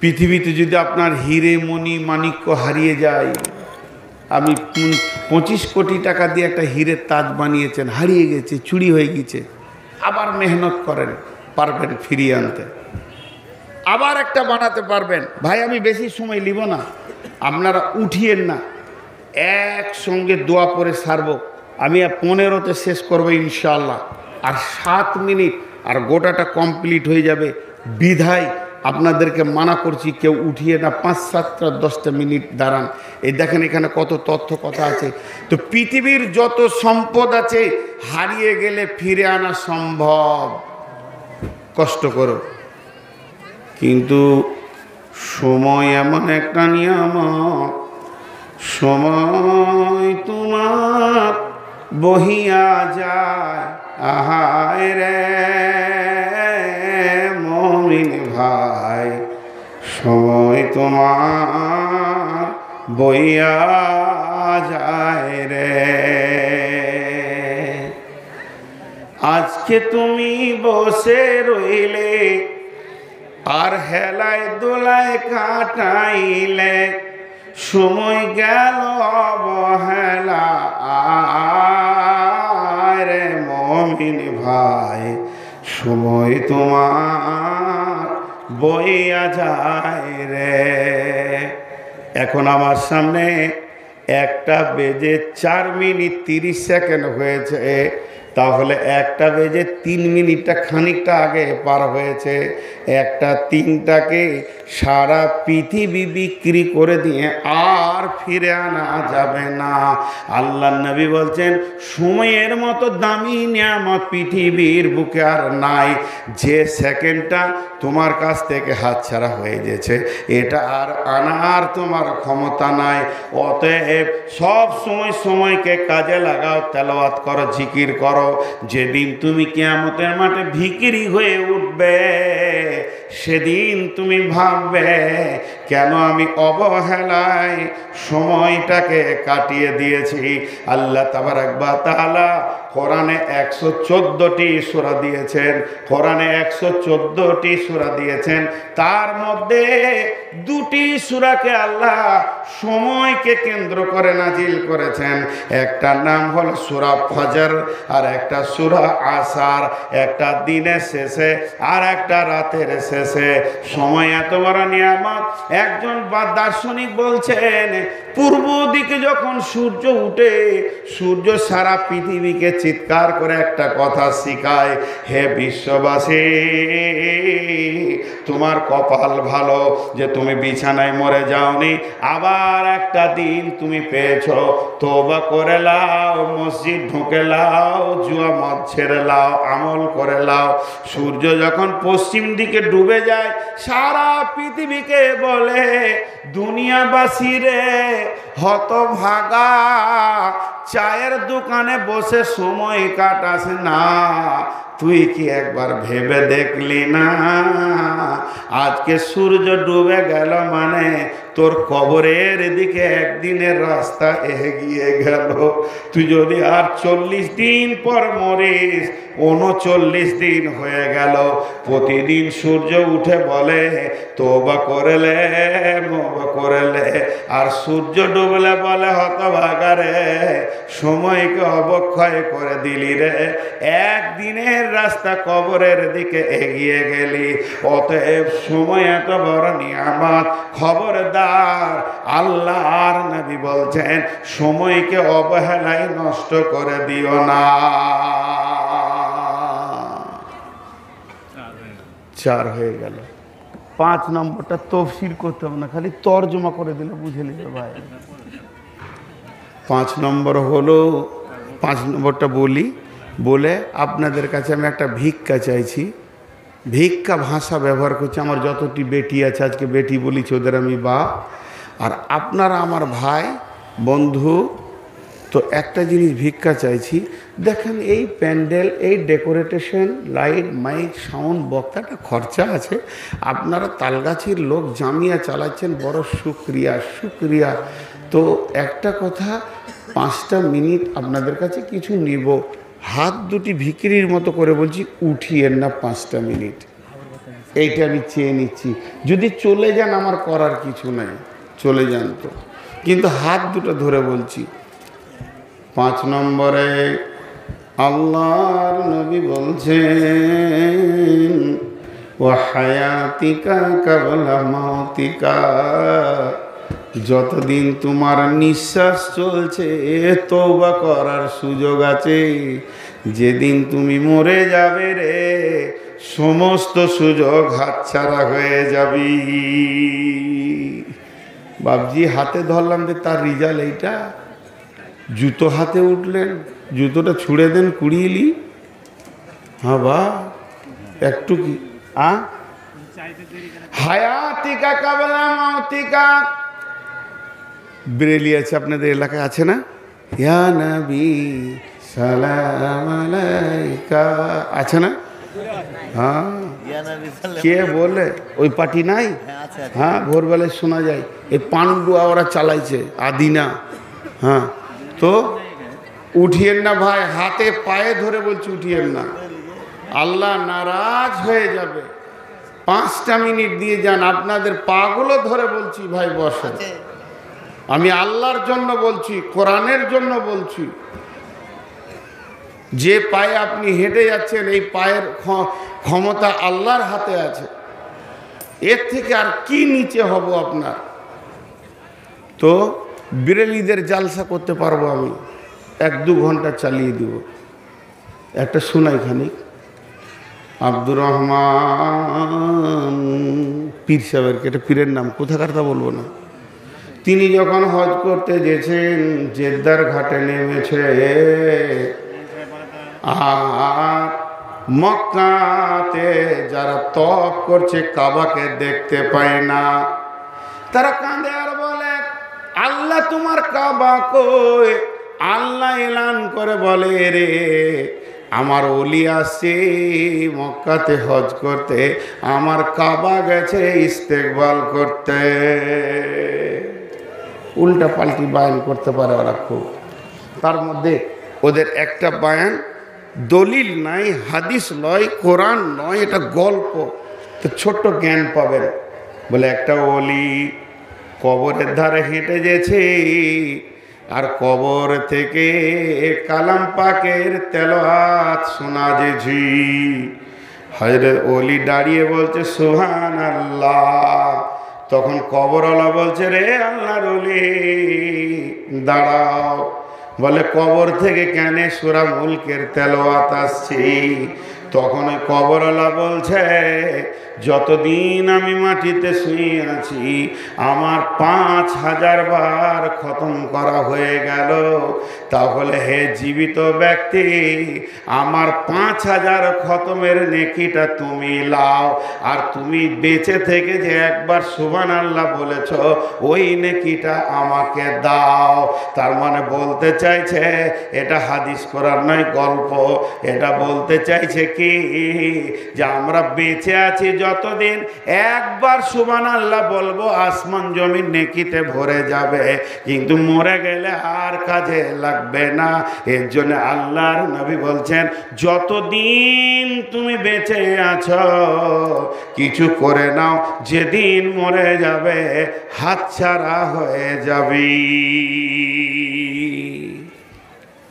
পৃথিবীতে যদি আপনার হিরে মণি মাণিক্য হারিয়ে যায়, আপনি 25 কোটি টাকা দিয়ে একটা হীরের তাজ বানিয়েছেন, হারিয়ে গেছে, চুরি হয়ে গেছে, আবার মেহনত করেন, পারবেন ফিরিয়ে আনতে, আবার একটা বানাতে পারবেন। ভাই আমি বেশি সময় নিব না, আপনারা উঠিয়েন না, একসঙ্গে দোয়া পরে সারব। আমি 15তে শেষ করবো ইনশাআল্লাহ, আর 7 মিনিট আর গোটাটা কমপ্লিট হয়ে যাবে। বিধায় আপনাদেরকে মানা করছি, কেউ উঠিয়ে না, 5, 7, 10টা মিনিট দাঁড়ান। এই দেখেন এখানে কত তথ্য কথা আছে। তো পৃথিবীর যত সম্পদ আছে হারিয়ে গেলে ফিরে আনা সম্ভব, কষ্ট করো, কিন্তু সময় এমন একটা নিয়ামত, সময় তোমার বহিয়া যায়। আহায় রে মুমিন ভাই, সময় তোমার বহিয়া যায় রে। আজকে তুমি বসে রইলে আর হেলায় দোলায় কাটাইলে, সময় গেল অবহেলা। আরে মুমিন ভাই, সময় তোমার বইয়া যায় রে। এখন আমার সামনে 1টা বেজে 4 মিনিট 30 সেকেন্ড হয়েছে, তাহলে 1টা বেজে 3 মিনিটটা খানিকটা আগে পার হয়েছে। 1টা 3টাকে সারা পৃথিবী বিক্রি করে দিয়ে আর ফিরে আনা যাবে না। আল্লাহ নবী বলছেন, সময়ের মতো দামি নিয়ামত পৃথিবীর বুকে আর নাই। যে সেকেন্ডটা তোমার কাছ থেকে হাতছাড়া হয়ে গেছে, এটা আর আনার তোমার ক্ষমতা নাই। অতএব সব সময় সময়কে কাজে লাগাও, তেলাওয়াত করো, জিকির করো। যেদিন তুমি কিয়ামতের মাঠে ভিখিরি হয়ে উঠবে, সেদিন তুমি ভাববে, কেন আমি অবহেলায় সময়টাকে কাটিয়ে দিয়েছি। আল্লাহ তাবারাক ওয়া তাআলা কোরআনে 114টি সূরা দিয়েছেন, কোরআনে 114টি সূরা দিয়েছেন। তার মধ্যে 2টি সূরাকে আল্লাহ সময়কে কেন্দ্র করে নাজিল করেছেন। একটার নাম হলো সূরা ফজর, আর একটা সূরা আসার। একটা দিনের শেষে আর একটা রাতের শেষে। সময় এত বড় নিয়ামত। একজন দার্শনিক বলছেন, পূর্ব দিকে যখন সূর্য উঠে, সূর্য সারা পৃথিবীকে চিৎকার করে একটা কথা শিখায়, হে বিশ্ববাসী, তোমার কপাল ভালো যে তুমি বিছানায় মরে যাওনি, আবার একটা দিন তুমি পেয়েছো। তওবা করে লাও, মসজিদ ঢুকে লাও, জুয়া মদ ছেড়ে লাও, আমল করে লাও। সূর্য যখন পশ্চিম দিকে ডুবে যায়, সারা পৃথিবীকে বলে, দুনিয়াবাসী রে হতভাগা, চায়ের দোকানে বসে সময় কাটাস না, তুই কি একবার ভেবে দেখলি না, আজকে সূর্য ডুবে গেল মানে তোর কবরের দিকে একদিনের রাস্তা এগিয়ে গেল। তুই যদি আর 40 দিন পর মরিস, 39 দিন হয়ে গেল। প্রতিদিন সূর্য উঠে বলে, তওবা করলে, মওবা করলে, আর সূর্য ডুবলে বলে, হতভাগা রে, সময়কে অবক্ষয় করে দিলি রে, একদিনের রাস্তা কবরের দিকে এগিয়ে গেলি। অতএব সময় এত বড় নিয়ামত, খবরদার, আল্লাহর নবী বলছেন, সময়কে অবহেলায় নষ্ট করে দিও না। 4 হয়ে গেল। 5 নম্বরটা তফসির করতে হবে না, খালি তর্জমা করে দিলে বুঝে নিবে ভাই। 5 নম্বর হলো, 5 নম্বরটা বলি, বলে আপনাদের কাছে আমি একটা ভিক্ষা চাইছি। ভিক্ষা ভাষা ব্যবহার করছি। আমার যতটি বেটি আছে, আজকে বেটি বলিছি, ওদের আমি বাপ। আর আপনারা আমার ভাই বন্ধু, তো একটা জিনিস ভিক্ষা চাইছি। দেখেন এই প্যান্ডেল, এই ডেকোরেটেশন, লাইট, মাইক, সাউন্ড, বক্তাটা খরচা আছে। আপনারা তালগাছির লোক জামিয়া চালাচ্ছেন, বড় শুক্রিয়া, শুক্রিয়া। তো একটা কথা, 5টা মিনিট আপনাদের কাছে কিছু নিব, হাত দুটি ভিখিরির মতো করে বলছি, উঠিয়েন না 5টা মিনিট। এইটা আমি চেয়ে নিচ্ছি, যদি চলে যান আমার করার কিছু নাই, চলে যান তো, কিন্তু হাত দুটো ধরে বলছি। 5 নম্বরে আল্লাহর নবী বলছেন ওয়া হায়াতিকা কাবলা মাউতিকা, যতদিন তোমার নিঃশ্বাস চলছে তওবা করার সুযোগ আছে, যেদিন তুমি মরে যাবে রে সমস্ত সুযোগ হাতছাড়া হয়ে যাবি। বাবজি হাতে ধরলাম যে তার রিজাল্ট এইটা, জুতো হাতে উঠলেন, জুতোটা ছুঁড়ে দেন কুড়িয়েলি। হ্যাঁ বা একটু কি হায়াতিকা কাবলা মাউতিকা, ব্রেলি আছে আপনাদের এলাকায় আছে না? ইয়া নবী সালাম আলাইকা আছে না? হ্যাঁ, কে বলে ওই পার্টি নাই? হ্যাঁ, ভোরবেলায় শোনা যায় এই পান্ডুয়া ওরা চালাইছে আদিনা। হ্যাঁ, তো উঠিয়েন না ভাই, হাতে পায়ে ধরে বলছি উঠিয়েন না, আল্লাহ নারাজ হয়ে যাবে। 5টা মিনিট দিয়ে যান, আপনাদের পাগুলো ধরে বলছি ভাই বসেন, আমি আল্লাহর জন্য বলছি, কোরআনের জন্য বলছি। যে পায়ে আপনি হেঁটে যাচ্ছেন এই পায়ের ক্ষমতা আল্লাহর হাতে আছে, এর থেকে আর কি নিচে হব আপনার? তো বিরেলিদের জালসা করতে পারবো আমি, 1-2 ঘন্টা চালিয়ে দিব। একটা শোনাই খানিক। আব্দুর রহমান পীর সাহেবের, এটা পীরের নাম, কোথাকার তা বলবো না। তিনি যখন হজ করতে গেছেন জেদ্দার ঘাটে নেমেছে, আর মক্কাতে যারা তওয়াফ করছে কাবাকে দেখতে পায় না, তারা কাঁদে আর বলে আল্লাহ তোমার কাবা কই? আল্লাহ এলান করে বলে রে আমার ওলি আসছে মক্কাতে হজ করতে, আমার কাবা গেছে ইস্তেকবাল করতে। উল্টা পাল্টি বায়ান করতে পারে ওরা খুব। তার মধ্যে ওদের একটা বায়ান দলিল নাই, হাদিস নয়, কোরআন নয়, এটা গল্প, তো ছোট্ট জ্ঞান পাবেন। বলে একটা ওলি কবরের ধারে হেঁটে গেছে, আর কবর থেকে কালাম পাকের তেলাওয়াত শোনা যেছি। হযরত ওলি দাঁড়িয়ে বলছে সুবহানাল্লাহ। তখন কবরওয়ালা বলছে রে আল্লাহর ওলি দাঁড়াও। বলে কবর থেকে কেন সূরা মুলকের তেলাওয়াত আসছে? তখন ওই কবরওয়ালা বলছে যতদিন আমি মাটিতে শুয়ে আছি আমার 5000 বার খতম করা হয়ে গেল। তাহলে হে জীবিত ব্যক্তি, আমার 5000 খতমের নেকিটা তুমি লাও, আর তুমি বেঁচে থেকে যে একবার সুবহানাল্লাহ বলেছ ওই নেকিটা আমাকে দাও। তার মানে বলতে চাইছে এটা হাদিস করার নয়, গল্প। এটা বলতে চাইছে কি যে আমরা বেঁচে আছি যতদিন একবার সুবহানাল্লাহ বলবো আসমান জমিন নেকিতে ভরে যাবে, কিন্তু মরে গেলে আর কাজে লাগবে না। এর জন্য আল্লাহর নবী বলছেন যতদিন তুমি বেঁচে আছো কিছু করে নাও, যেদিন মরে যাবে হাতছাড়া হয়ে যাবে।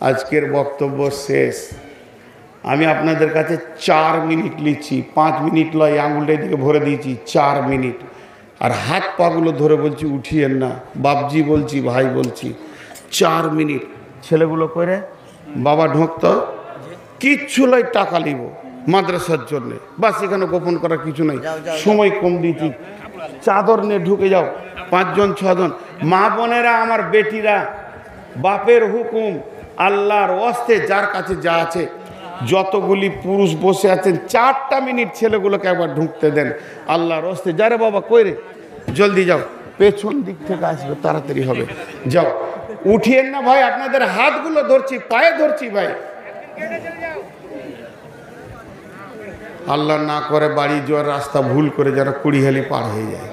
আজকের বক্তব্য শেষ। আমি আপনাদের কাছে 4 মিনিট লিখছি, 5 মিনিট লয়, আঙুলটা দিকে ভরে দিয়েছি 4 মিনিট। আর হাত পাগুলো ধরে বলছি উঠিয়েন না, বাপজি বলছি, ভাই বলছি, 4 মিনিট। ছেলেগুলো করে বাবা ঢোকতো কিচ্ছু লয়, টাকা নিব মাদ্রাসার জন্যে, বাস এখানে গোপন করার কিছু নাই, সময় কম দিচ্ছি। চাদর নিয়ে ঢুকে যাও 5 জন 6 জন। মা বোনেরা আমার বেটিরা, বাপের হুকুম আল্লাহর ওয়াস্তে যার কাছে যা আছে, যতগুলি পুরুষ বসে আছেন 4টা মিনিট ছেলেগুলোকে একবার ঢুকতে দেন আল্লাহর ওয়াস্তে। যারে বাবা কইরে জলদি যাও, পেছন দিক থেকে আসবে, তাড়াতাড়ি হবে, যাও। উঠিয়েন না ভাই, আপনাদের হাতগুলো ধরছি, পায়ে ধরছি ভাই। আল্লাহ না করে বাড়ি যাওয়ার রাস্তা ভুল করে যারা কুড়িহালি পার হয়ে যায়,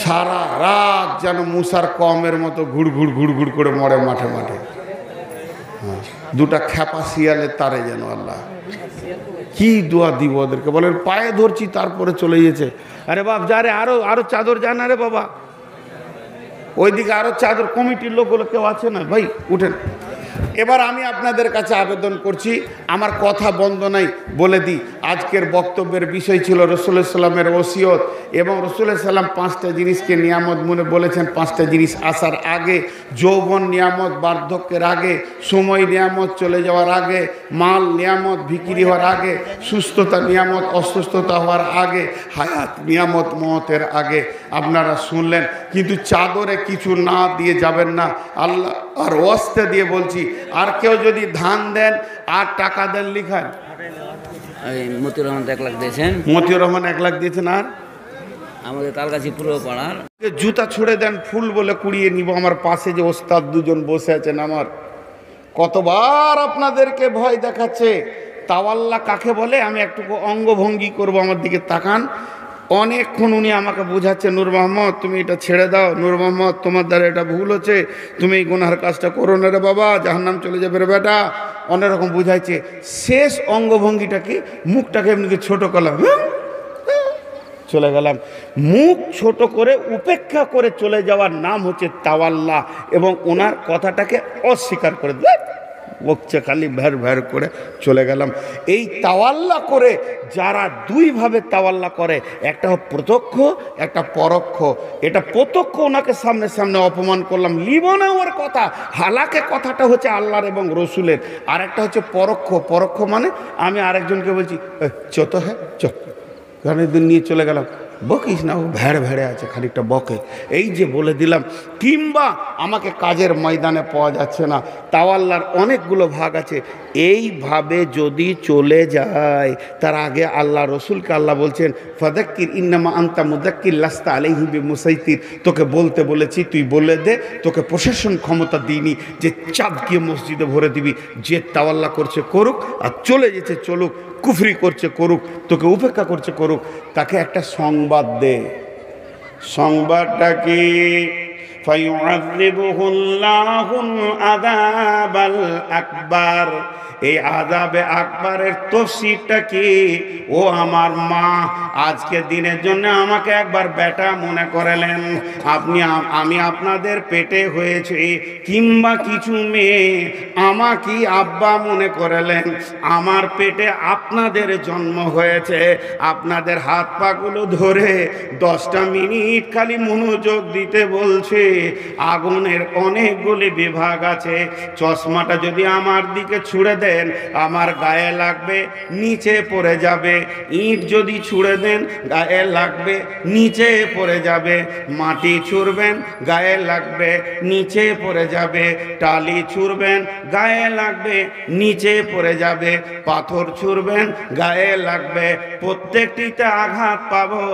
সারা রাত যেন মুসার কমের মতো ঘুড় ঘুড় ঘুড় ঘুড় করে মরে মাঠে মাঠে। দুটা খ্যাপা শিয়ালের তারে যেন আল্লাহ কি দোয়া দিব ওদেরকে, বলেন পায়ে ধরছি তারপরে চলে গেছে। আরে বাপ যা রে, আরো আরো চাদর জানা রে বাবা, ওইদিকে আরো চাদর কমিটির লোকগুলো কেউ আছে না ভাই, উঠেন। এবার আমি আপনাদের কাছে আবেদন করছি, আমার কথা বন্ধ নাই, বলে দিই আজকের বক্তব্যের বিষয় ছিল রাসূলুল্লাহ সাল্লামের ওসিয়ত, এবং রাসূলুল্লাহ সাল্লাম 5টা জিনিসকে নিয়ামত মনে বলেছেন। 5টা জিনিস আসার আগে, যৌবন নিয়ামত বার্ধক্যের আগে, সময় নিয়ামত চলে যাওয়ার আগে, মাল নিয়ামত বিক্রি হওয়ার আগে, সুস্থতা নিয়ামত অসুস্থতা হওয়ার আগে, হায়াত নিয়ামত মওতের আগে। আপনারা শুনলেন, কিন্তু চাদরে কিছু না দিয়ে যাবেন না, আল্লাহ আর ওয়াস্তে দিয়ে বলছি। আর কেউ যদি ধান দেন আর টাকা দেন লিখান, মতিউর রহমান 1 লাখ দিয়েছেন, মতিউর রহমান 1 লাখ দিয়েছেন। আর আমাদের তালগাছি পুরো পাড়ার জুতা ছুড়ে দেন ফুল বলে কুড়িয়ে নিব। আমার পাশে যে ওস্তাদ দুজন বসে আছেন, আমার কতবার আপনাদেরকে ভয় দেখাচ্ছে। তাওয়াল্লা কাকে বলে আমি একটু অঙ্গভঙ্গি করব, আমার দিকে তাকান। অনেকক্ষণ উনি আমাকে বোঝাচ্ছে, নূর মোহাম্মদ তুমি এটা ছেড়ে দাও, নূর মোহাম্মদ তোমার দ্বারা এটা ভুল হচ্ছে, তুমি এই গুনার কাজটা করো না রে বাবা, জাহান্নাম চলে যাবে রে বেটা, অনেক রকম বুঝাইছে। শেষ অঙ্গভঙ্গিটা কি, মুখটাকে এমনি ছোট করলাম, চলে গেলাম। মুখ ছোট করে উপেক্ষা করে চলে যাওয়ার নাম হচ্ছে তাওয়াল্লা, এবং ওনার কথাটাকে অস্বীকার করে বকছে, খালি ভ্যার ভ্যার করে চলে গেলাম। এই তাওয়াল্লা করে যারা দুইভাবে তাওয়াল্লা করে, একটা প্রত্যক্ষ একটা পরোক্ষ। এটা প্রত্যক্ষ, ওনাকে সামনে সামনে অপমান করলাম, লিব না ওর কথা, হালাকে কথাটা হচ্ছে আল্লাহর এবং রসুলের। আর একটা হচ্ছে পরোক্ষ। পরোক্ষ মানে আমি আরেকজনকে বলছি চত হ্যাঁ চত, গানের দিন নিয়ে চলে গেলাম, বকিস না, ও ভেড় ভেড়ে আছে, খানিকটা বকে, এই যে বলে দিলাম। কিংবা আমাকে কাজের ময়দানে পাওয়া যাচ্ছে না, তাওয়াল্লার অনেকগুলো ভাগ আছে। এইভাবে যদি চলে যায়, তার আগে আল্লাহ রসুলকে আল্লাহ বলছেন ফাদাক্কির ইন্নামা আনতা মুদাক্কির লাস্তা আলাইহিম বিমুসাইতির, তোকে বলতে বলেছি তুই বলে দে, তোকে প্রশাসন ক্ষমতা দিইনি যে চাঁদকে মসজিদে ভরে দিবি। যে তাওয়াল্লা করছে করুক, আর চলে যেতে চলুক, কুফরি করছে করুক, তোকে উপেক্ষা করছে করুক। তাকে একটা সংবাদ দে। সংবাদটা কি? ফায়ুআযিবুহুল্লাহুল আযাবাল আকবার। এই আযাবে আকবারের তফসিরটা কি? ও আমার মা, আজকে দিনের জন্য আমাকে একবার বেটা মনে করলেন, আমি আপনাদের পেটে হয়েছে, কিংবা কিছু মেয়ে আমাকে আব্বা মনে করলেন, আমার পেটে আপনাদের জন্ম হয়েছে। আপনাদের হাত পাগুলো ধরে 10টা মিনিট খালি মনোযোগ দিতে বলছে। আগুনের অনেকগুলি বিভাগ আছে। চশমাটা যদি আমার দিকে ছুঁড়ে দেন, আমার গায়ে লাগবে, নিচে পড়ে যাবে। ইট যদি ছুঁড়ে দেন, গায়ে লাগবে, নিচে পড়ে যাবে। মাটি ছুঁড়বেন, গায়ে লাগবে, নিচে পড়ে যাবে। টালি ছুঁড়বেন, গায়ে লাগবে, নিচে পড়ে যাবে। পাথর ছুঁড়বেন, গায়ে লাগবে, প্রত্যেকটিতে আঘাত পাবো,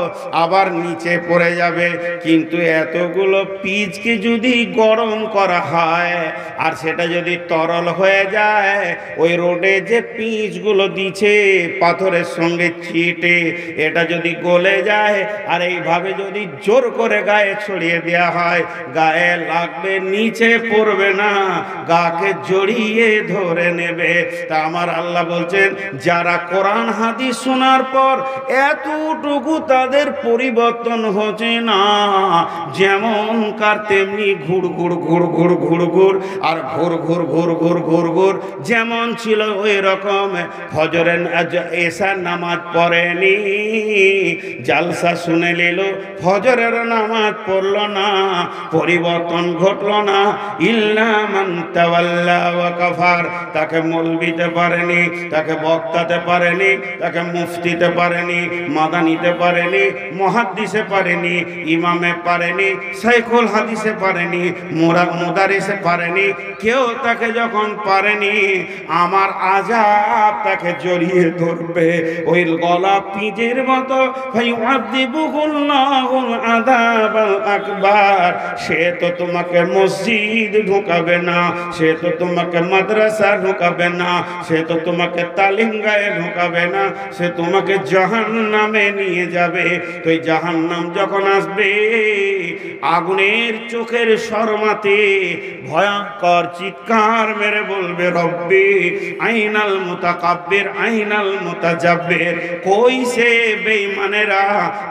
আবার নিচে পড়ে যাবে। কিন্তু এতগুলো পিচকে যদি গরম করা হয়, আর সেটা যদি তরল হয়ে যায়, ওই রোডে যে পিচগুলো দিচ্ছে পাথরের সঙ্গে চিটে, এটা যদি গলে যায়, আর এইভাবে যদি জোর করে গায়ে ছড়িয়ে দেওয়া হয়, গায়ে লাগবে, নিচে পড়বে না, গাকে জড়িয়ে ধরে নেবে। তা আমার আল্লাহ বলছেন, যারা কোরআন হাদিস শোনার পর এতটুকু তাদের পরিবর্তন হচ্ছে না, যেমন কার তেমনি ঘুর ঘুর ঘুর ঘুর ঘুর ঘুর আর ঘুর ঘুর ঘুর ঘুর ঘুর ঘুর যেমন ছিল ওই রকম। ফজরের এশার নামাজ পড়েনি, জালসা শুনে নিল, ফজরের নামাজ পড়ল না, পরিবর্তন ঘটল না। ইল্লা মান তাওয়াল্লা ওয়া কাফার, তাকে মৌলবিতে পারেনি, তাকে বক্তাতে পারেনি, তাকে মুফতিতে পারেনি, মাদানিতে পারেনি, মুহাদ্দিসে পারেনি, ইমামে পারেনি, শাইখুল হাদিসে পারেনি, মুদারিসে পারেনি। কেউ তাকে যখন পারেনি, আমার আযাব তাকে জড়িয়ে ধরবে, ওই গলা পিঁজের মতো। ফায়ুআযিবুহুল্লাহুল আযাবাল আকবার। সে তো তোমাকে মসজিদ ঢোকাবে না, সে তো তোমাকে মাদ্রাসা ঢোকাবে না, সে তো তোমাকে তালিমগাহে ঢোকাবে না, সে তোমাকে জাহান্নামে নিয়ে যাবে। তো এই জাহান্নাম যখন আসবে, আগুনের চোখের শর্মাতে ভয়ঙ্কর চিৎকার মেরে বলবে, রব্বি আইনাল মুতাকাব্বির আইনাল মুতাজাব্বির। কই সে বেঈমানেরা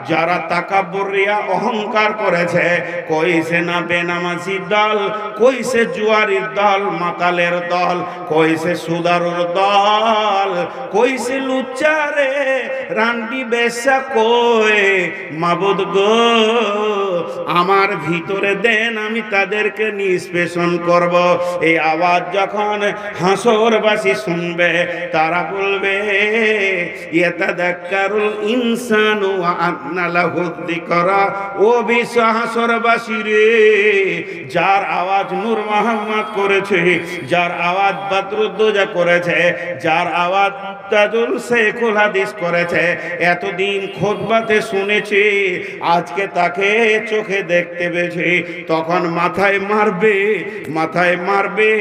যারা তাকাব্বুর রিয়া অহংকার করেছে? কই সে না বেনামাজি দল, কই সে জুয়ারির দল, মাতালের দল, কই সে সুদারুর দল, কই সে লুচ্চারে রান্ডি বেশা? কই মাবুদ গো, আমার ভিতরে দেন, আমি তাদেরকে নিষ্পেষণ করব। এই আওয়াজ যখন হাসরবাসী শুনবে, তারা বলবে, ইয়াতাযাক্কারুল ইনসানু ওয়া আন্না লাহু যিকরা। ও বিশ্ব হাসরবাসী রে, যার আওয়াজ নূর মোহাম্মদ করেছে, যার আওয়াজ বদরুদ্দোজা করেছে, যার আওয়াজ তাজুল শেখুল হাদিস করেছে, এতদিন খুতবাতে শুনেছি, আজকে তাকে চোখে দেখতে পেয়েছি, তখন মাথায় মারবে, মাথায় মারবে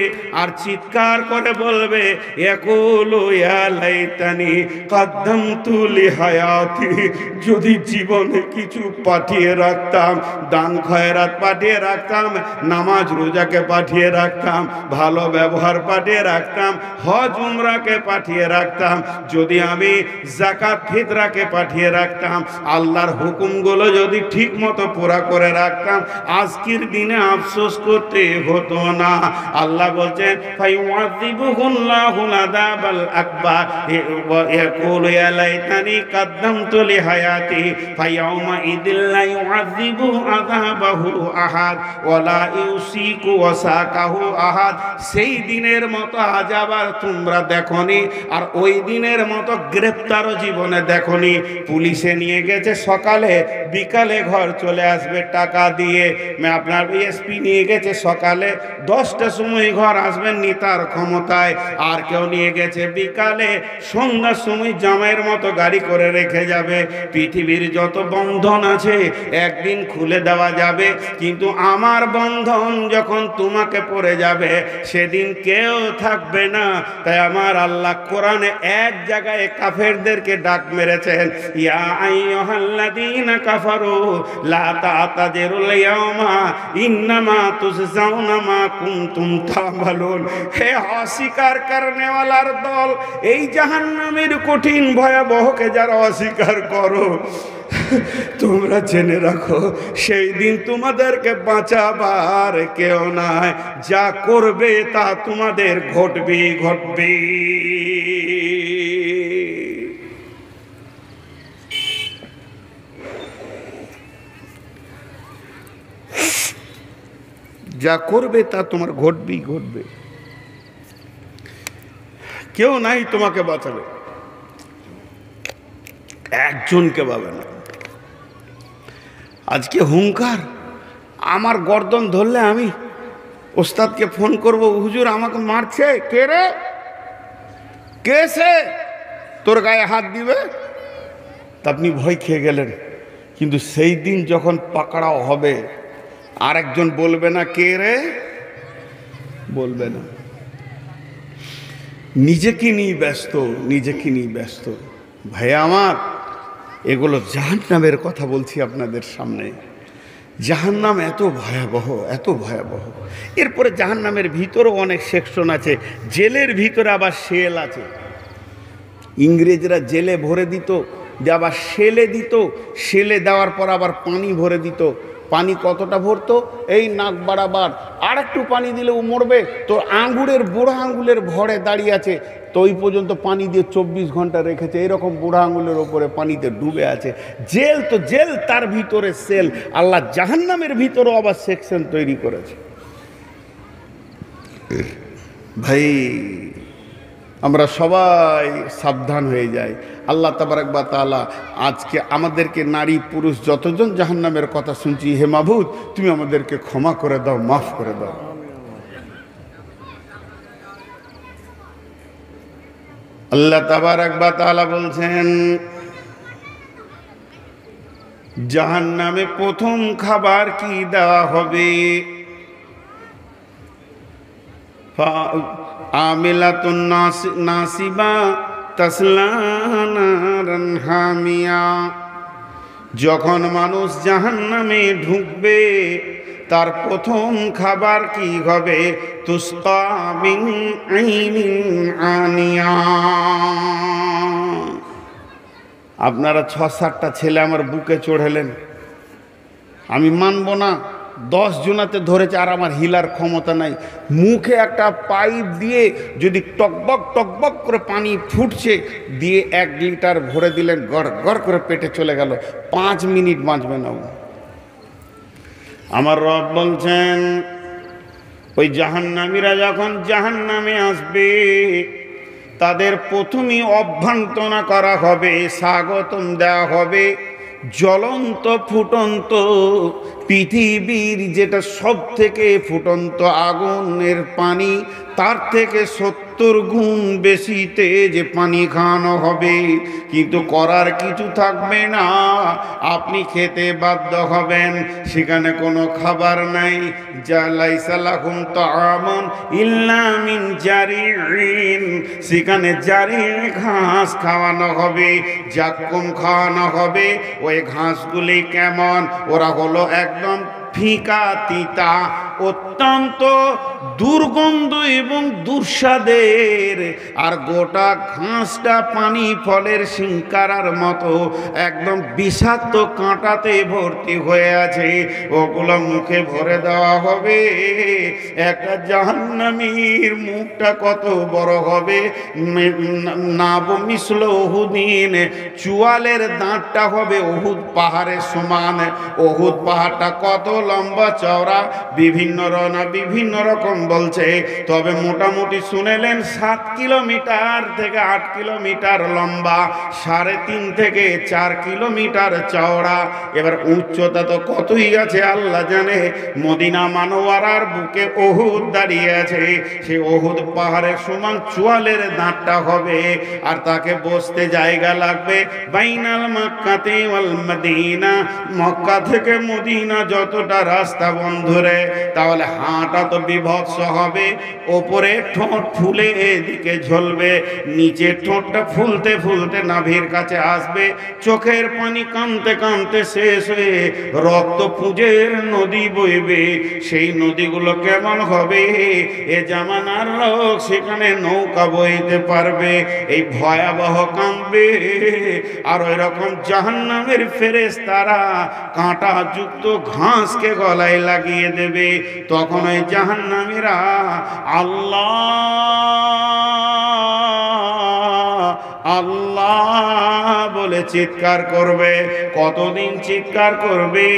আর চিৎকার করে বলবে, ইয়াকুলু ইয়া লাইতানি কদ্দামতু লিহায়াতি। যদি জীবনে কিছু পাঠিয়ে রাখতাম, দান খয়রাত পাঠিয়ে রাখতাম, নামাজ রোজাকে পাঠিয়ে রাখতাম, ভালো ব্যবহার পাঠিয়ে রাখতাম, হজ উমরাকে পাঠিয়ে রাখতাম, যদি আমি যাকাত ফিতরাকে পাঠিয়ে রাখতাম, আল্লাহর হুকুমগুলো যদি ঠিক মতো পুরা করে রাখতাম, আজকের দিনে আফসোস করতে হতো না। আল্লাহ বলছেন, ফায়ুআযিবুহুল্লাহুল আযাবাল আকবার। ইয়াকুলু ইয়া লাইতানি কদ্দামতু লিহায়াতি। ফায়াউমা ইযিল লা ইউআযিবু আযাবাহু আহাদ ওয়া লা ইউসিকু ওয়াসাকাহু আহাদ। সেই দিনের মতো আযাব আর তোমরা দেখোনি, আর ওই দিনের মতো গ্রেফতারও জীবনে দেখোনি। পুলিশে নিয়ে গেছে সকালে, বিকালে ঘর চলে আসবে টাকা দিয়ে। আপনার এসপি নিয়ে গেছে সকালে, 10টার সময় ঘর আসবেন নি তার ক্ষমতায়। আর কেউ নিয়ে গেছে বিকালে, সন্ধ্যার সময় জামাইয়ের মতো গাড়ি করে রেখে যাবে। পৃথিবীর যত বন্ধন আছে একদিন খুলে দেওয়া যাবে, কিন্তু আমার বন্ধন যখন তোমাকে পড়ে যাবে, সেদিন কেউ থাকবে না। তাই আমার আল্লাহ কোরআনে এক জায়গায় কাফেরদেরকে ডাক মেরেছেন, ইয়া আইয়ুহাল্লাযীনা কাফারু লা তা'তাযিরুল ইয়াওমা ইন্নামা তুজজাউনা মা কুনতুম তা'মালুন। হে অস্বীকার করনেওয়ালার দল, এই জাহান্নামের কঠিন ভয়াবহকে যারা অস্বীকার করো, তোমরা জেনে রাখো, সেই দিন তোমাদেরকে বাঁচাবার কেউ নাই। যা করবে তা তোমাদের ঘটবে ঘটবে। যা করবে তা তোমার ঘটবেই ঘটবে। কেউ নাই তোমাকে বাঁচাবে, একজনকে পাবে না। আজকে হুঙ্কার, আমার গর্দন ধরলে আমি ওস্তাদকে ফোন করব, হুজুর আমাকে মারছে, কে রে, কে সে তোর গায়ে হাত দিবে? তা আপনি ভয় খেয়ে গেলেন। কিন্তু সেই দিন যখন পাকড়াও হবে, আর একজন বলবে না কে রে, বলবে না। নিজেকে নিয়ে ব্যস্ত, নিজেকে নিয়ে ব্যস্ত। ভাই আমার, এগুলো জাহান্নামের কথা বলছি আপনাদের সামনে। জাহান্নাম এত ভয়াবহ, এত ভয়াবহ। এরপরে জাহান্নামের ভিতরেও অনেক সেকশন আছে। জেলের ভিতরে আবার সেল আছে। ইংরেজরা জেলে ভরে দিত, যে আবার সেলে দিত, সেলে দেওয়ার পর আবার পানি ভরে দিত। পানি কতটা ভরতো? এই নাক বাড়াবার, আর একটু পানি দিলে ও মরবে। তো আঙ্গুরের বুড়া আঙ্গুলের ভরে দাঁড়িয়ে আছে, তো ওই পর্যন্ত পানি দিয়ে 24 ঘন্টা রেখেছে। এরকম বুড়া আঙ্গুলের ওপরে পানিতে ডুবে আছে। জেল তো জেল, তার ভিতরে সেল। আল্লাহ জাহান্নামের ভিতরেও আবার সেকশন তৈরি করেছে। ভাই, আমরা সবাই সাবধান হয়ে যাই। আল্লাহ তাবারক ওয়া তাআলা আজকে আমাদেরকে, নারী পুরুষ যতজন জাহান্নামের কথা শুনছি, হে মাবুদ তুমি আমাদেরকে ক্ষমা করে দাও, মাফ করে দাও। আল্লাহ তাবারক ওয়া তাআলা বলছেন জাহান্নামে প্রথম খাবার কি দেওয়া হবে? আমিলাতুন নাসিবা তাসলা নারান হামিয়া। যখন মানুষ জাহান্নামে ঢুকবে তার প্রথম খাবার কি হবে? তুসকা মিন আইনিন আনিয়া। আপনারা 6-7টা ছেলে আমার বুকে চড়েলেন, আমি মানব না। 10 জনাতে ধরেছে আর আমার হিলার ক্ষমতা নাই। মুখে একটা পাইপ দিয়ে যদি টকবক টকবক করে পানি ফুটছে দিয়ে 1 লিটার ভরে দিলেন, গড় গড় করে পেটে চলে গেল, 5 মিনিট বাঁচবে না। আমার রব বলছেন ওই জাহান্নামীরা যখন জাহান্নামে আসবে তাদের প্রথমেই অভ্যর্থনা করা হবে, স্বাগতম দেওয়া হবে জ্বলন্ত ফুটন্ত পৃথিবীর যেটা সব থেকে ফুটন্ত আগুনের পানি, তার থেকে 70 গুণ বেশি তেজে পানি খাওয়ানো হবে। কিন্তু করার কিছু থাকবে না, আপনি খেতে বাধ্য হবেন। সেখানে কোনো খাবার নাই। যা লাইসা লাহুম তাআমুন ইল্লা মিন জারিন, সেখানে জারি ঘাস খাওয়ানো হবে, জাক্কুম খাওয়ানো হবে। ওই ঘাসগুলি কেমন? ওরা হলো একদম ফিকা তিতা, অত্যন্ত দুর্গন্ধ এবং দুঃস্বাদের। আর গোটা ঘাসটা পানি ফলের শিঙ্কারার মতো একদম বিষাক্ত কাঁটাতে ভর্তি হয়ে আছে। ওগুলো মুখে ভরে দেওয়া হবে। একটা জাহান্নামীর মুখটা কত বড় হবে? নাব মিসল উহুদিন, চুয়ালের দাঁতটা হবে উহুদ পাহাড়ের সমান। উহুদ পাহাড়টা কত লম্বা চওড়া বিভিন্ন রকম বলছে, তবে মোটামুটি শুনেলেন 7 কিলোমিটার থেকে 8 কিলোমিটার লম্বা, 3.5 থেকে 4 কিলোমিটার চওড়া। এবার উচ্চতা তো কতই আছে আল্লাহ জানে। মদিনা মানোয়ারার বুকে উহুদ দাঁড়িয়ে আছে, সেই উহুদ পাহাড়ের সমান চুয়ালের দাঁতটা হবে। আর তাকে বসতে জায়গা লাগবে বাইনাল মক্কাতে ওয়াল মদিনা, মক্কা থেকে মদিনা যতটা রাস্তা বন্ধুরে, তাহলে হাঁটা তো বিভৎস হবে। ওপরে ঠোঁট ফুলে এদিকে ঝলবে, নিচে ঠোঁটটা ফুলতে ফুলতে নাভির কাছে আসবে, চোখের পানি কাঁদতে কাঁদতে শেষ হয়ে রক্ত পুঁজের নদী বইবে। সেই নদীগুলো কেমন হবে? এ জামানার লোক সেখানে নৌকা বইতে পারবে। এই ভয়াবহ কাঁদবে। আর ওই রকম জাহান্নামের ফেরেশতারা কাঁটা যুক্ত ঘাসকে গলায় লাগিয়ে দেবে। তখন ওই জাহান্নামীরা আল্লাহ আল্লাহ বলে চিৎকার করবে। কতদিন চিৎকার করবে?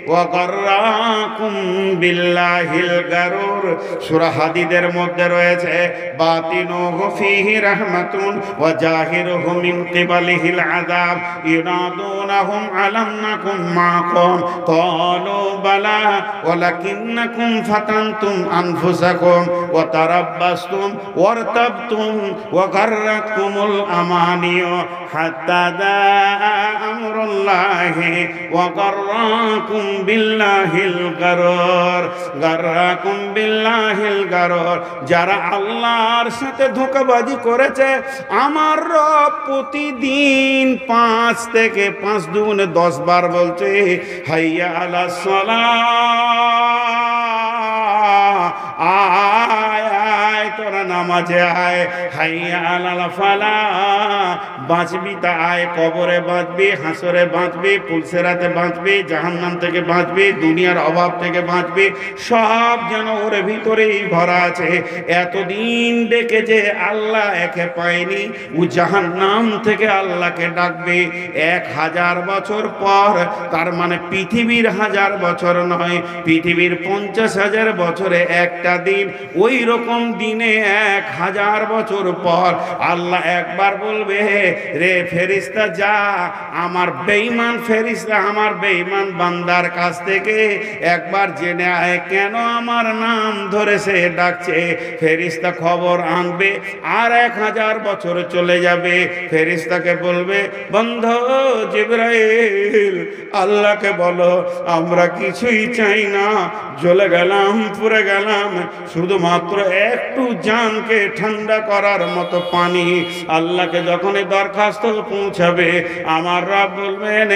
ওয়াগাররাকুম বিল্লাহিল গারুর। সূরা হাদীদের মধ্যে রয়েছে বাতিনুহু ফীহি রাহমাতুন ওয়া জাহিরুহু মিন কিবালিহিল আযাব ইউনাদুনাহুম আলাম নাকুম মাকুম ক্বালু বালা ওয়ালাকিন্নাকুম ফাতানতুম আনফুসাকুম ওয়া তারাব্বাসতুম ওয়ারতাবতুম ওয়া গাররাতকুমুল আমানিয়ু হাত্তা জাআ আমরুল্লাহি ওয়া গাররাকুম বিল্লাহিল গারুর। গাররাকুম বিল্লাহিল গারুর। যারা আল্লাহর সাথে ধোঁকাবাজি করেছে, আমার রব প্রতিদিন 5 থেকে 5 দুগুণে 10 বার বলছে হাইয়া আলাস সালাহ, আয় আয় তোরা নামাজে আয়। হাইয়া আলাল ফালাহ, বাঁচবি তা আয়। কবরে বাঁচবি, হাসরে বাঁচবি, পুলসেরাতে বাঁচবি, জাহান্নাম থেকে বাঁচবি, দুনিয়ার অভাব থেকে বাঁচবি। সব যেন ওর ভিতরেই ভরা আছে। এতদিন ডেকে যে আল্লাহ একে পায়নি, ও জাহান্নাম থেকে আল্লাহকে ডাকবে 1000 বছর পর। তার মানে পৃথিবীর 1000 বছর নয়, পৃথিবীর 50,000 বছরে একটা দিন। ওই রকম দিনে 1000 বছর পর আল্লাহ একবার বলবে, রে ফেরেশতা যা আমার বেঈমান ফেরেশতা আমার বেঈমান বান্দার কাছ থেকে একবার জেনে আয় কেন আমার নাম ধরে সে ডাকছে। ফেরেশতা খবর আনবে, আর 1000 বছর চলে যাবে। ফেরেশতাকে বলবে, বন্ধু জিবরাইল আল্লাহকে বলো আমরা কিছুই চাই না, জ্বলে গেলাম পুড়ে গেলাম, শুধুমাত্র একটু জানকে ঠান্ডা করার মতো পানি। আল্লাহকে যখন এই দরখাস্ত পৌঁছাবে আমার রব বলবেন,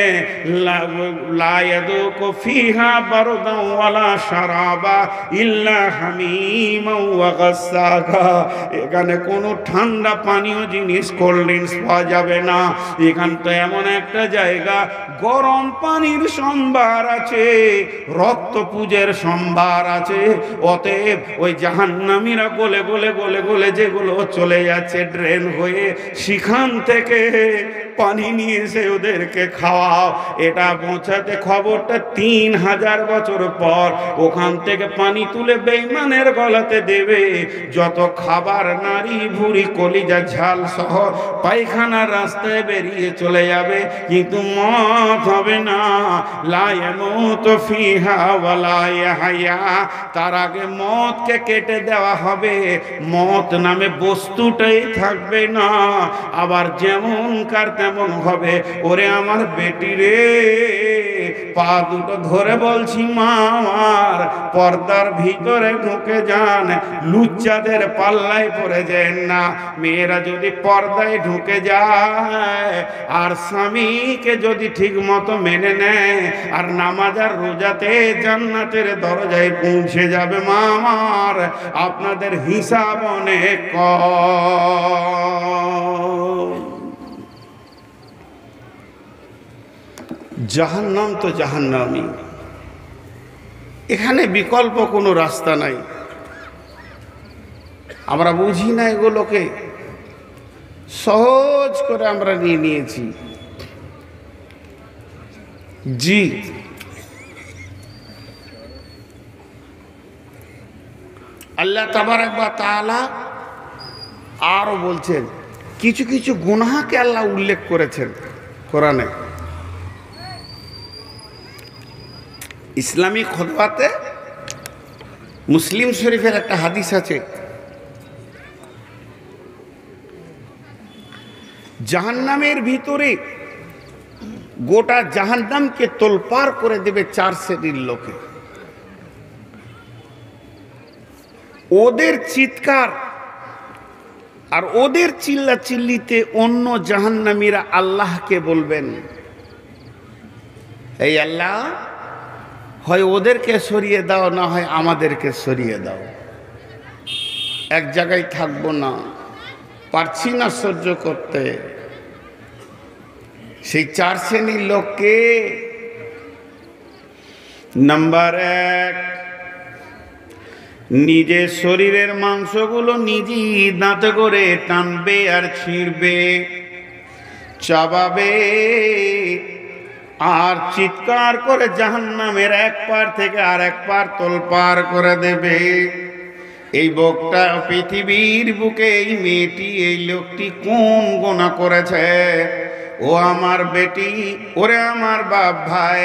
লা ইয়াদুকু ফিহা বারদান ওয়ালা শারাবা ইল্লা হামিমান ওয়া গাসসাকা। এখানে কোনো ঠান্ডা পানীয় জিনিস কোল্ড ড্রিঙ্কস পাওয়া যাবে না। এখান তো এমন একটা জায়গা গরম পানির সম্ভার আছে, রক্ত পুজের সম্ভার আছে। অতএব ওই জাহান্নামীরা গলে গলে গলে গলে যেগুলো চলে যাচ্ছে ড্রেন হয়ে, সেখান থেকে পানি নিয়ে এসে ওদেরকে খাওয়াও। এটা পৌঁছাতে খবরটা 3000 বছর পর ওখান থেকে পানি তুলে বেঈমানের গলাতে দেবে। যত খাবার নারী ভুড়ি কলিজা ঝাল সহ পায়খানার রাস্তায় বেরিয়ে চলে যাবে, কিন্তু মত হবে না। লা ইয়ামুতু ফিহা ওয়ালা ইয়াহইয়া। তার আগে মতকে কেটে দেওয়া হবে, মত নামে বস্তুটাই থাকবে না। আবার যেমন কার তেমন হবে। ওরে আমার বেটি রে, পা দুটো ধরে বলছি মা আমার, পর্দার ভিতরে ঢুকে যান, লুচ্চাদের পাল্লায় পড়ে যান না। মেয়েরা যদি পর্দায় ঢুকে যায় আর স্বামীকে যদি ঠিক মতো মেনে নেয় আর নামাজ আর রোজাতে জান্নাতের দরজায় পৌঁছে যাবে। মা আমার আপনাদের হিসাব অনেক কম। জাহান্নাম তো জাহান্নামই, এখানে বিকল্প কোনো রাস্তা নাই। আমরা বুঝি না এগুলোকে, সহজ করে আমরা নিয়ে নিয়েছি। জি, আল্লাহ তাবারাক ওয়া তাআলা আরো বলছেন, কিছু কিছু গুনাহকে আল্লাহ উল্লেখ করেছেন কোরআনে। ইসলামী খুতবাতে মুসলিম শরীফের একটা হাদিস আছে, জাহান্নামের ভিতরে গোটা জাহান্নামকে তোলপাড় করে দেবে 4 শ্রেণীর লোকে। ওদের চিৎকার আর ওদের চিল্লাচিল্লিতে অন্য জাহান্নামীরা আল্লাহকে বলবেন, এই আল্লাহ হয় ওদেরকে সরিয়ে দাও, না হয় আমাদেরকে সরিয়ে দাও, এক জায়গায় থাকবো না, পারছি না সহ্য করতে। সেই 4 শ্রেণীর লোককে, নাম্বার 1, নিজের শরীরের মাংসগুলো নিজেই দাঁতে করে টানবে আর ছিঁড়বে, চাবাবে আর চিৎকার করে জাহান্নামের এক পার থেকে আর এক পার তোলপাড় করে দেবে। এই লোকটা পৃথিবীর বুকে, এই মেয়েটি, এই লোকটি কোন গুনাহ করেছে? ও আমার বেটি, ওরে আমার বাপ ভাই,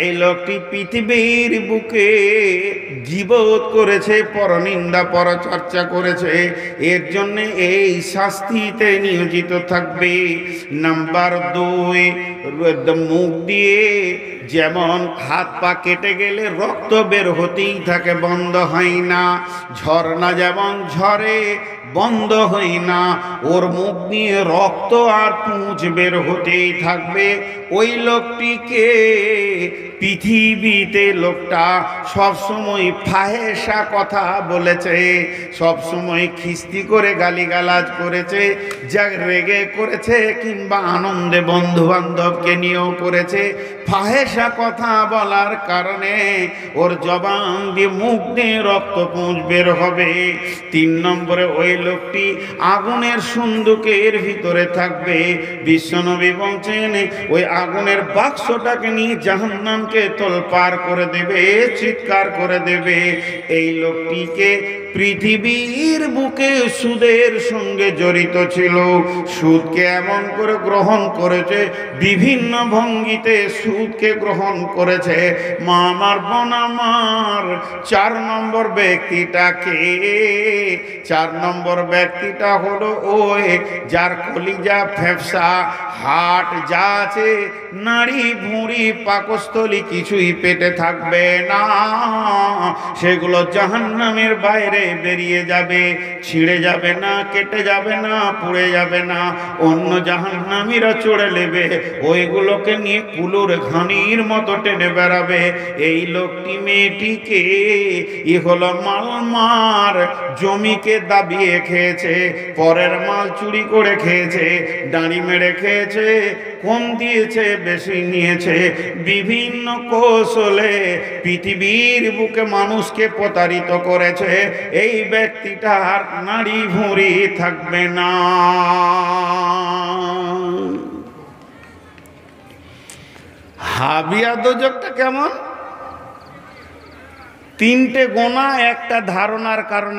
এই লোকটি পৃথিবীর বুকে গীবত করেছে, পরনিন্দা পরচর্চা করেছে, এর জন্য এই শাস্তিতে নিয়োজিত থাকবে। নাম্বার 2, মুখ দিয়ে যেমন হাত পা কেটে গেলে রক্ত বের হতেই থাকে, বন্ধ হয় না, ঝর্ণা যেমন ঝরে বন্ধ হয় না, ওর মুখ দিয়ে রক্ত আর পুঁজ বের হতেই থাকবে। ওই লোকটিকে পৃথিবীতে লোকটা সবসময় ফাহেসা কথা বলেছে, সবসময় খিস্তি করে গালিগালাজ করেছে, যা রেগে করেছে কিংবা আনন্দে বন্ধু বান্ধব সুদকে নিয়েও করেছে। ফাহেসা কথা বলার কারণে ওর জবান দিয়ে মুখ দিয়ে রক্তপুঞ্জ বের হবে। 3 নম্বরে ওই লোকটি আগুনের সুন্দুকের ভিতরে থাকবে। বিশ্বনবী বলছেন ওই আগুনের বাক্সটাকে নিয়ে জাহান্নামকে তোলপার করে দেবে, চিৎকার করে দেবে। এই লোকটিকে পৃথিবীর বুকে সুদের সঙ্গে জড়িত ছিল, সুদকে এমন করে গ্রহণ করেছে, বিভিন্ন ভঙ্গিতে সুদকে গ্রহণ করেছে। মা আমার, বোন আমার, 4 নম্বর ব্যক্তিটাকে, 4 নম্বর ব্যক্তিটা হলো ওই যার কলিজা, ফেফসা, হাট যা আছে, নাড়ি ভুঁড়ি পাকস্থলী কিছুই পেটে থাকবে না, সেগুলো জাহান্নামের বাইরে বেরিয়ে যাবে, ছিঁড়ে যাবে না, কেটে যাবে না, পুড়ে যাবে না। অন্য জাহান্নামীরা চড়ে নেবে, ওইগুলোকে নিয়ে কুলুর ঘানির মতো টেনে বেড়াবে। এই লোকটি মেয়েটিকে হলো মালমার, জমিকে দাবিয়ে খেয়েছে, পরের মাল চুরি করে খেয়েছে, দাঁড়ি মেরে খেয়েছে, কম দিয়েছে, বেশি নিয়েছে, বিভিন্ন কৌশলে পৃথিবীর বুকে মানুষকে প্রতারিত করেছে। এই ব্যক্তিটার নাড়ি ভুঁড়ি থাকবে না। হাবিয়া দোজকটা কেমন? 3টে গোনা একটা ধারণার কারণে